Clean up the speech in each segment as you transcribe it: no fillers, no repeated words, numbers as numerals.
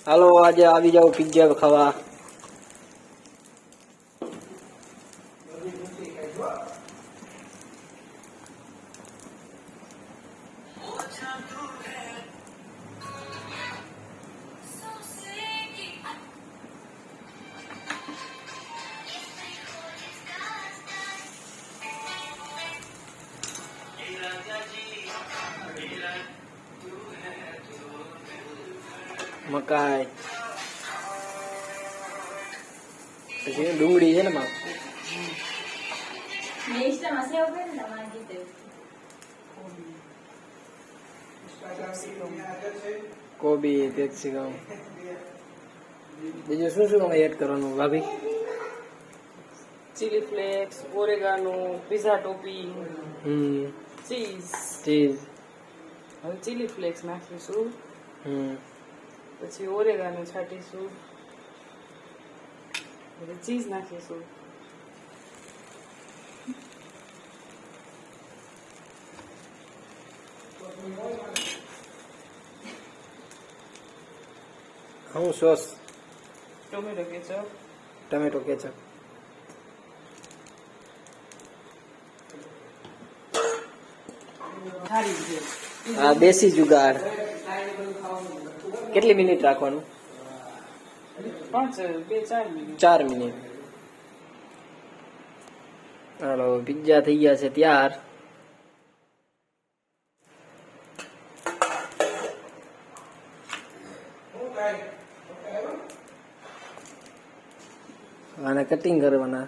હાલો આજે આવી જાવ પિઝા ખાવા. મકાઈ પછી ડુંગળી છે ને માં કોબી કેપ્સિકમ બીજું શું શું એડ કરવાનું ભાભી? Chilli flakes, oregano, pizza topping, cheese. હવે ચીલી ફ્લેક્સ નાખીશું, પછી ઓરેગાનો છાંટીશું, પછી ચીઝ નાખીશું. હું સોસ ટોમેટો કેચઅપ. આ દેશી જુગાડ. કેટલી મિનિટ રાખવાનું? 4 મિનિટ. 4 મિનિટ. હાલો પિઝા થઈ ગયા છે તૈયાર. આને કટિંગ કરવાના.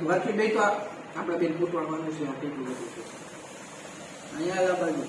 ઘરથી બે તો આપણે બેન ફૂટવાનું છે કેટલું બધું છે અહીંયા બાજુ